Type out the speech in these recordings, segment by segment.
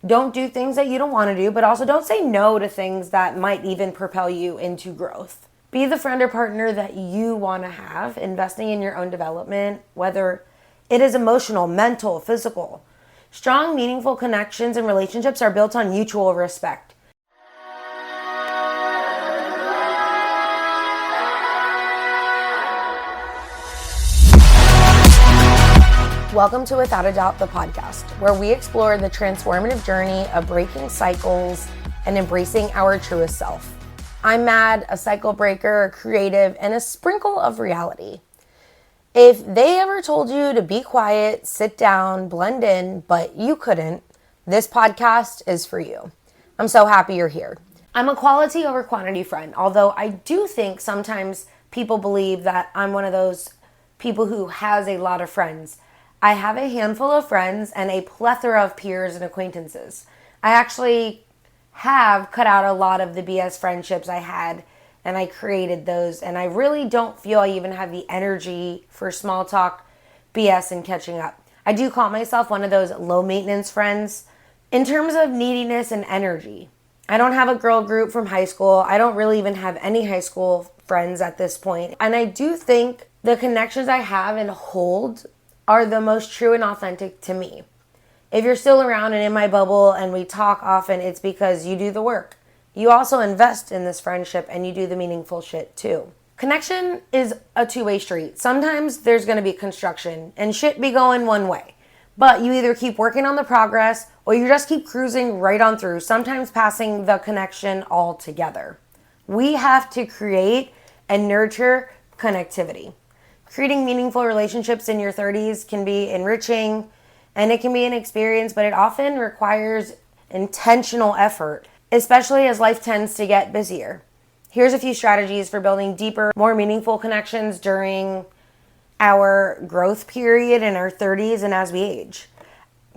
Don't do things that you don't want to do, but also don't say no to things that might even propel you into growth. Be the friend or partner that you want to have, investing in your own development, whether it is emotional, mental, physical. Strong, meaningful connections and relationships are built on mutual respect. Welcome to Without a Doubt, the podcast, where we explore the transformative journey of breaking cycles and embracing our truest self. I'm Mad, a cycle breaker, a creative, and a sprinkle of reality. If they ever told you to be quiet, sit down, blend in, but you couldn't, this podcast is for you. I'm so happy you're here. I'm a quality over quantity friend, although I do think sometimes people believe that I'm one of those people who has a lot of friends. I have a handful of friends and a plethora of peers and acquaintances. I actually have cut out a lot of the BS friendships I had, and I created those, and I really don't feel I even have the energy for small talk, BS, and catching up. I do call myself one of those low maintenance friends in terms of neediness and energy. I don't have a girl group from high school. I don't really even have any high school friends at this point. And I do think the connections I have and hold are the most true and authentic to me. If you're still around and in my bubble and we talk often, it's because you do the work. You also invest in this friendship and you do the meaningful shit too. Connection is a two-way street. Sometimes there's going to be construction and shit be going one way. But you either keep working on the progress or you just keep cruising right on through, sometimes passing the connection altogether. We have to create and nurture connectivity. Creating meaningful relationships in your 30s can be enriching and it can be an experience, but it often requires intentional effort, especially as life tends to get busier. Here's a few strategies for building deeper, more meaningful connections during our growth period in our 30s and as we age.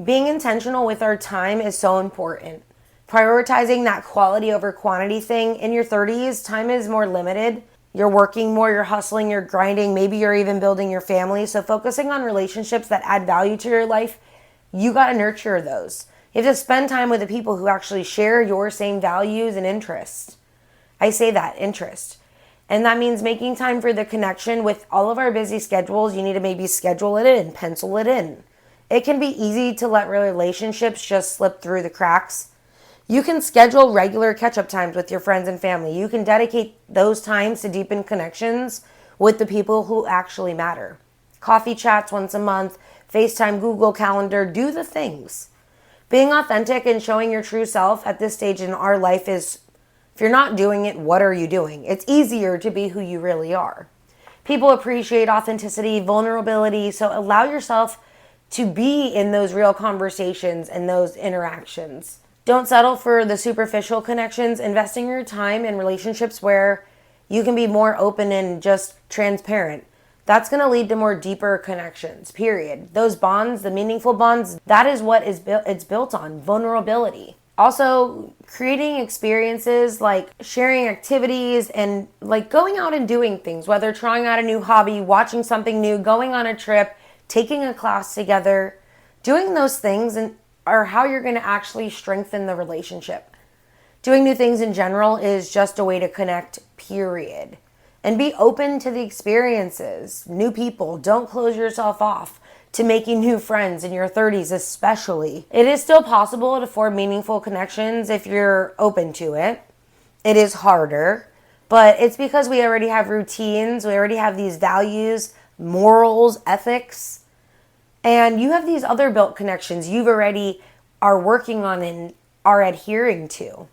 Being intentional with our time is so important. Prioritizing that quality over quantity thing in your 30s, time is more limited. You're working more, you're hustling, you're grinding, maybe you're even building your family. So focusing on relationships that add value to your life, you got to nurture those. You have to spend time with the people who actually share your same values and interests. I say that, interest. And that means making time for the connection. With all of our busy schedules, you need to maybe schedule it in, pencil it in. It can be easy to let relationships just slip through the cracks. You can schedule regular catch-up times with your friends and family. You can dedicate those times to deepen connections with the people who actually matter. Coffee chats once a month, FaceTime, Google Calendar, do the things. Being authentic and showing your true self at this stage in our life is, if you're not doing it, what are you doing? It's easier to be who you really are. People appreciate authenticity, vulnerability, so allow yourself to be in those real conversations and those interactions. Don't settle for the superficial connections. Investing your time in relationships where you can be more open and just transparent. That's going to lead to more deeper connections, period. Those bonds, the meaningful bonds, that is what it's built on, vulnerability. Also, creating experiences like sharing activities and like going out and doing things, whether trying out a new hobby, watching something new, going on a trip, taking a class together, doing those things are how you're going to actually strengthen the relationship. Doing new things in general is just a way to connect, period. And be open to the experiences, new people. Don't close yourself off to making new friends in your 30s especially. It is still possible to form meaningful connections if you're open to it. It is harder, but it's because we already have routines, we already have these values, morals, ethics, and you have these other built connections you've already are working on and are adhering to.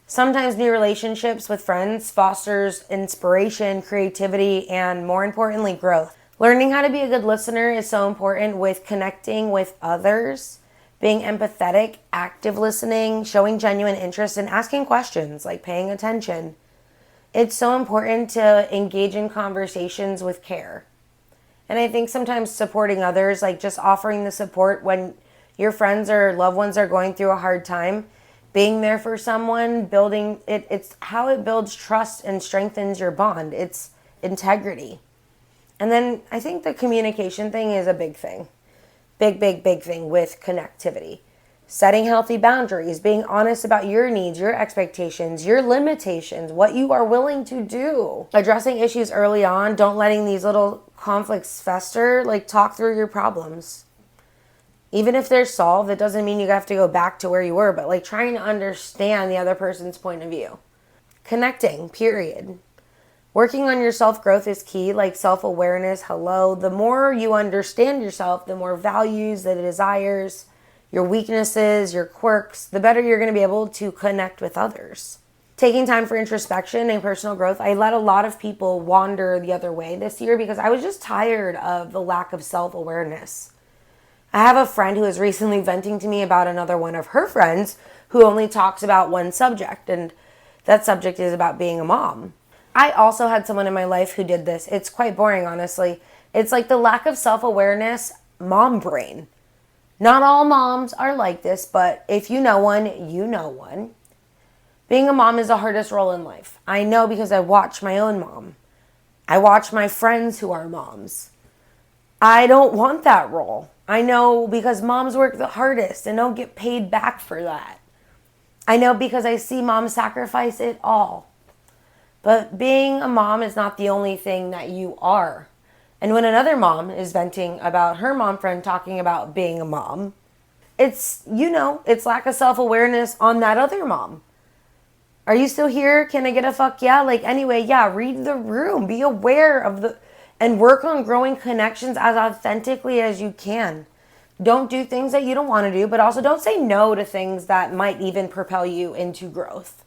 Sometimes new relationships with friends fosters inspiration, creativity, and more importantly, growth. Learning how to be a good listener is so important with connecting with others, being empathetic, active listening, showing genuine interest, and asking questions, like paying attention. It's so important to engage in conversations with care. And I think sometimes supporting others, like just offering the support when your friends or loved ones are going through a hard time, being there for someone, building it, it's how it builds trust and strengthens your bond. It's integrity. And then I think the communication thing is a big thing. Big thing with connectivity. setting healthy boundaries, being honest about your needs, your expectations, your limitations, what you are willing to do, addressing issues early on, don't letting these little conflicts fester, like talk through your problems. Even if they're solved, it doesn't mean you have to go back to where you were, but like trying to understand the other person's point of view. Connecting, period. Working on your self-growth is key, like self-awareness, hello. The more you understand yourself, the more values, the desires, your weaknesses, your quirks, the better you're going to be able to connect with others. Taking time for introspection and personal growth. I let a lot of people wander the other way this year because I was just tired of the lack of self-awareness. I have a friend who is recently venting to me about another one of her friends who only talks about one subject, and that subject is about being a mom. I also had someone in my life who did this. It's quite boring, honestly. It's like the lack of self-awareness, mom brain. Not all moms are like this, but if you know one, you know one. Being a mom is the hardest role in life. I know because I watch my own mom. I watch my friends who are moms. I don't want that role. I know because moms work the hardest and don't get paid back for that. I know because I see moms sacrifice it all. But being a mom is not the only thing that you are. And when another mom is venting about her mom friend talking about being a mom, it's lack of self-awareness on that other mom. Are you still here? Can I get a fuck yeah? Read the room. Be aware of and work on growing connections as authentically as you can. Don't do things that you don't want to do, but also don't say no to things that might even propel you into growth.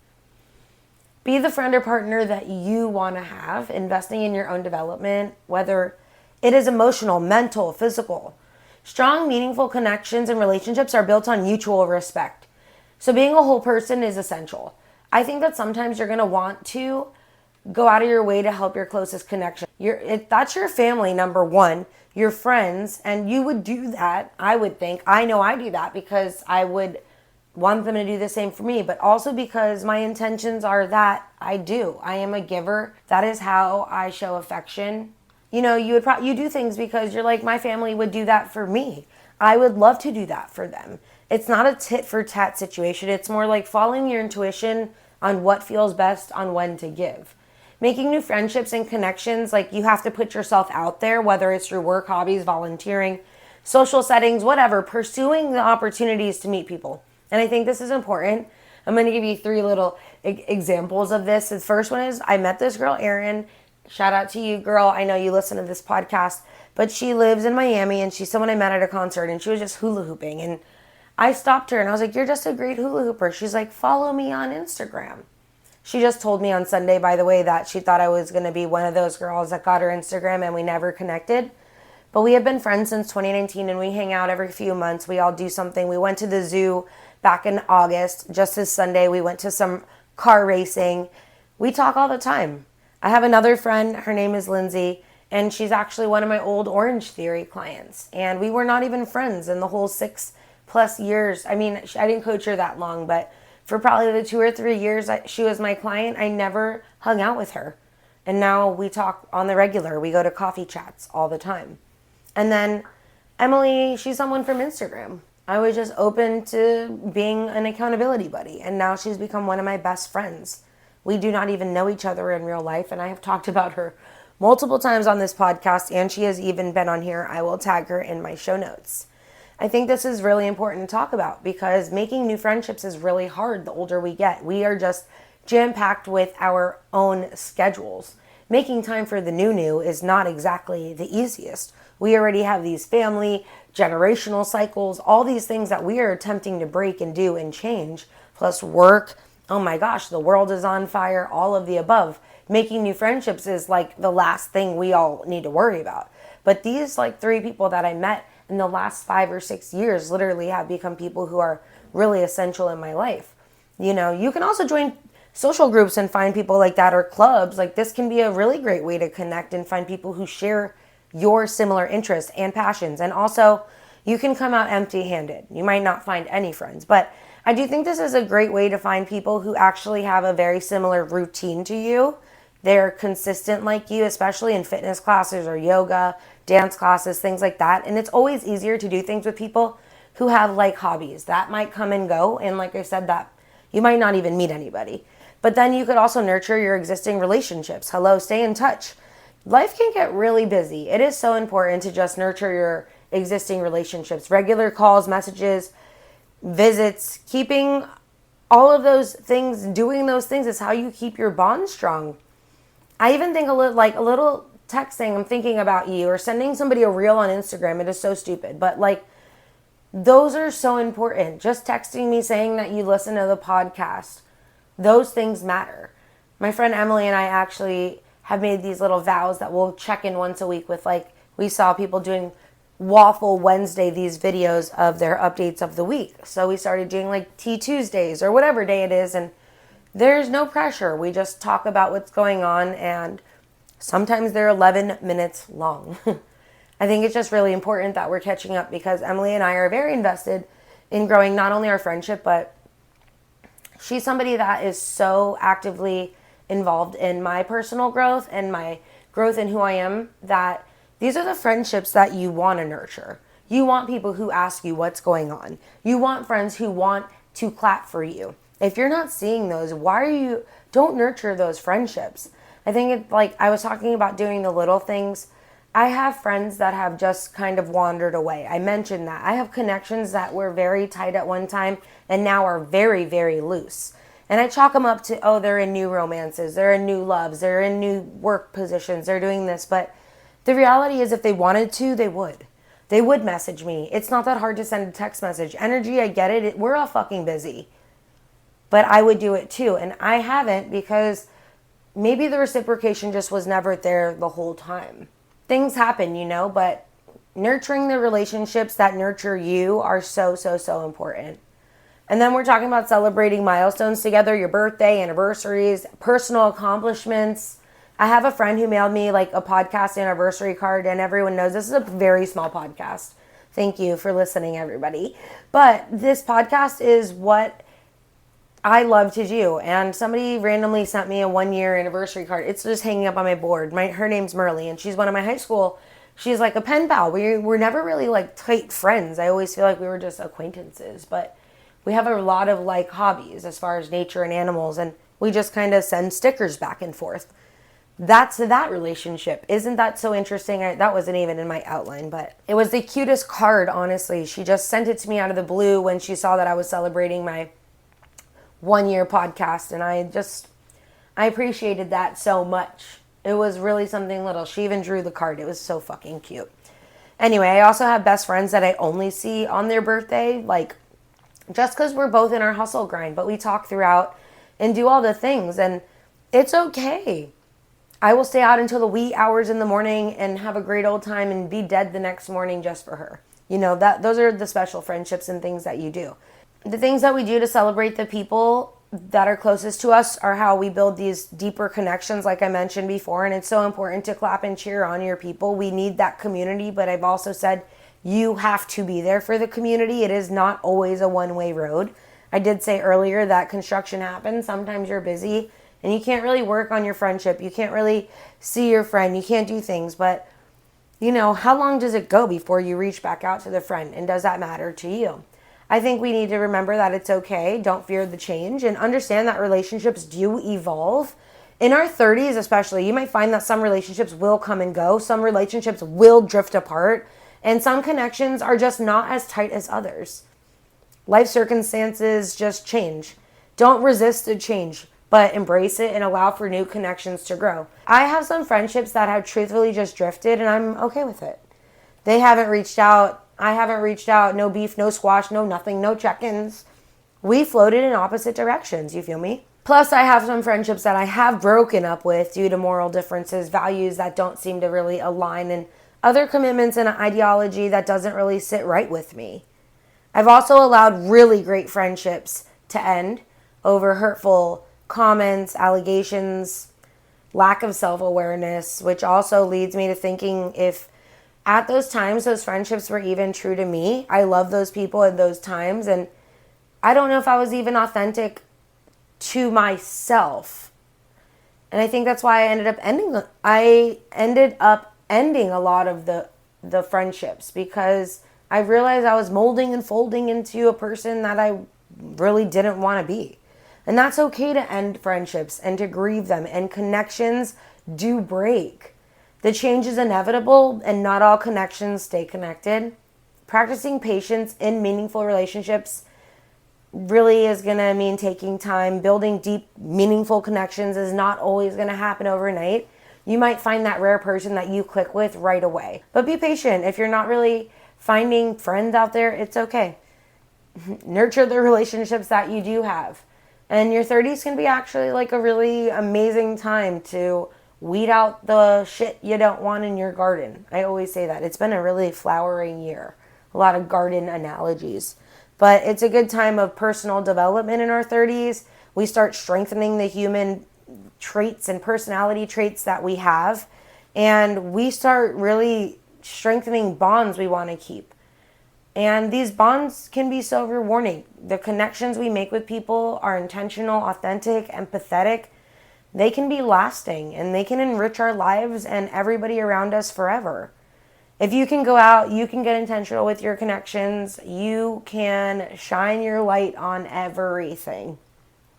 Be the friend or partner that you want to have, investing in your own development, whether it is emotional, mental, physical. Strong, meaningful connections and relationships are built on mutual respect. So being a whole person is essential. I think that sometimes you're going to want to go out of your way to help your closest connection. That's your family, number one, your friends, and you would do that, I would think. I know I do that because I would want them to do the same for me, but also because my intentions are that I do. I am a giver. That is how I show affection. You know, you do things because you're like, my family would do that for me. I would love to do that for them. It's not a tit for tat situation. It's more like following your intuition on what feels best on when to give. Making new friendships and connections, like you have to put yourself out there, whether it's through work, hobbies, volunteering, social settings, whatever, pursuing the opportunities to meet people. And I think this is important. I'm going to give you 3 little examples of this. The first one is I met this girl, Erin. Shout out to you, girl. I know you listen to this podcast, but she lives in Miami and she's someone I met at a concert and she was just hula hooping. And I stopped her and I was like, you're just a great hula hooper. She's like, follow me on Instagram. She just told me on Sunday, by the way, that she thought I was going to be one of those girls that got her Instagram and we never connected. But we have been friends since 2019 and we hang out every few months. We all do something. We went to the zoo back in August. Just this Sunday, we went to some car racing. We talk all the time. I have another friend. Her name is Lindsay, and she's actually one of my old Orange Theory clients. And we were not even friends in the whole 6+ years. I mean, I didn't coach her that long, but for probably the 2 or 3 years she was my client, I never hung out with her. And now we talk on the regular. We go to coffee chats all the time. And then Emily, she's someone from Instagram. I was just open to being an accountability buddy. And now she's become one of my best friends. We do not even know each other in real life. And I have talked about her multiple times on this podcast. And she has even been on here. I will tag her in my show notes. I think this is really important to talk about because making new friendships is really hard the older we get. We are just jam-packed with our own schedules. Making time for the new is not exactly the easiest. We already have these family, generational cycles, all these things that we are attempting to break and do and change, plus work. Oh my gosh, the world is on fire, all of the above. Making new friendships is like the last thing we all need to worry about. But these 3 people that I met in the last 5 or 6 years literally have become people who are really essential in my life. You know, you can also join social groups and find people like that, or clubs. Like this can be a really great way to connect and find people who share your similar interests and passions. And also, you can come out empty-handed. You might not find any friends, but I do think this is a great way to find people who actually have a very similar routine to you. They're consistent like you, especially in fitness classes or yoga, dance classes, things like that. And it's always easier to do things with people who have like hobbies that might come and go. And like I said, that you might not even meet anybody. But then you could also nurture your existing relationships. Hello, stay in touch. Life can get really busy. It is so important to just nurture your existing relationships. Regular calls, messages, visits, keeping all of those things, doing those things is how you keep your bond strong. I even think a little texting, I'm thinking about you, or sending somebody a reel on Instagram. It is so stupid, but like those are so important. Just texting me saying that you listen to the podcast, those things matter. My friend Emily and I actually have made these little vows that we'll check in once a week with, like, we saw people doing Waffle Wednesday, these videos of their updates of the week. So we started doing like Tea Tuesdays or whatever day it is, and there's no pressure. We just talk about what's going on, and sometimes they're 11 minutes long. I think it's just really important that we're catching up, because Emily and I are very invested in growing not only our friendship, but she's somebody that is so actively involved in my personal growth and my growth in who I am, that these are the friendships that you want to nurture. You want people who ask you what's going on. You want friends who want to clap for you. If you're not seeing those, don't nurture those friendships. I think it's like I was talking about doing the little things. I have friends that have just kind of wandered away. I mentioned that. I have connections that were very tight at one time and now are very, very loose. And I chalk them up to, oh, they're in new romances, they're in new loves, they're in new work positions, they're doing this. But the reality is, if they wanted to, they would. They would message me. It's not that hard to send a text message. Energy, I get it. We're all fucking busy. But I would do it too. And I haven't, because maybe the reciprocation just was never there the whole time. Things happen, but nurturing the relationships that nurture you are so, so, so important. And then we're talking about celebrating milestones together, your birthday, anniversaries, personal accomplishments. I have a friend who mailed me like a podcast anniversary card, and everyone knows this is a very small podcast. Thank you for listening, everybody. But this podcast is what I love to do. And somebody randomly sent me a 1-year anniversary card. It's just hanging up on my board. Her name's Merly, and she's one of my high school. She's like a pen pal. We were never really like tight friends. I always feel like we were just acquaintances, but we have a lot of like hobbies as far as nature and animals, and we just kind of send stickers back and forth. That's that relationship. Isn't that so interesting? That wasn't even in my outline, but it was the cutest card, honestly. She just sent it to me out of the blue when she saw that I was celebrating my 1-year podcast, and I appreciated that so much. It was really something little. She even drew the card. It was so fucking cute. Anyway, I also have best friends that I only see on their birthday, like, just because we're both in our hustle grind, but we talk throughout and do all the things, and it's okay. I will stay out until the wee hours in the morning and have a great old time and be dead the next morning just for her. Those are the special friendships and things that you do. The things that we do to celebrate the people that are closest to us are how we build these deeper connections, like I mentioned before, and it's so important to clap and cheer on your people. We need that community, but I've also said you have to be there for the community. It is not always a one-way road. I did say earlier that construction happens. Sometimes you're busy and you can't really work on your friendship. You can't really see your friend. You can't do things. But, how long does it go before you reach back out to the friend? And does that matter to you? I think we need to remember that it's okay. Don't fear the change, and understand that relationships do evolve. In our 30s especially, you might find that some relationships will come and go. Some relationships will drift apart. And some connections are just not as tight as others. Life circumstances just change. Don't resist the change, but embrace it and allow for new connections to grow. I have some friendships that have truthfully just drifted, and I'm okay with it. They haven't reached out. I haven't reached out. No beef, no squash, no nothing, no check-ins. We floated in opposite directions, you feel me? Plus, I have some friendships that I have broken up with due to moral differences, values that don't seem to really align, and other commitments and ideology that doesn't really sit right with me. I've also allowed really great friendships to end over hurtful comments, allegations, lack of self-awareness, which also leads me to thinking if at those times those friendships were even true to me. I love those people at those times, and I don't know if I was even authentic to myself. And I think that's why I ended up ending a lot of the friendships, because I realized I was molding and folding into a person that I really didn't want to be. And that's okay to end friendships and to grieve them, and connections do break. The change is inevitable, and not all connections stay connected. Practicing patience in meaningful relationships really is going to mean taking time. Building deep, meaningful connections is not always going to happen overnight. You might find that rare person that you click with right away. But be patient. If you're not really finding friends out there, it's okay. Nurture the relationships that you do have. And your 30s can be actually like a really amazing time to weed out the shit you don't want in your garden. I always say that. It's been a really flowering year. A lot of garden analogies. But it's a good time of personal development in our 30s. We start strengthening the human traits and personality traits that we have. And we start really strengthening bonds we want to keep. And these bonds can be so rewarding. The connections we make with people are intentional, authentic, empathetic. They can be lasting, and they can enrich our lives and everybody around us forever. If you can go out, you can get intentional with your connections. You can shine your light on everything.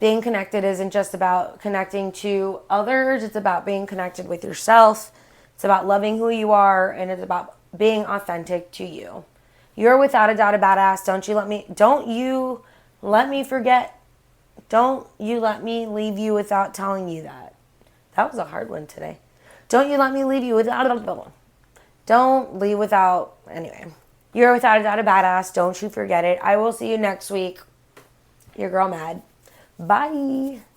Being connected isn't just about connecting to others. It's about being connected with yourself. It's about loving who you are, and it's about being authentic to you. You're without a doubt a badass. Don't you let me forget. Don't you let me leave you without telling you that. That was a hard one today. Don't you let me leave you without. Don't leave without. Anyway, you're without a doubt a badass. Don't you forget it. I will see you next week. Your girl Mad. Bye.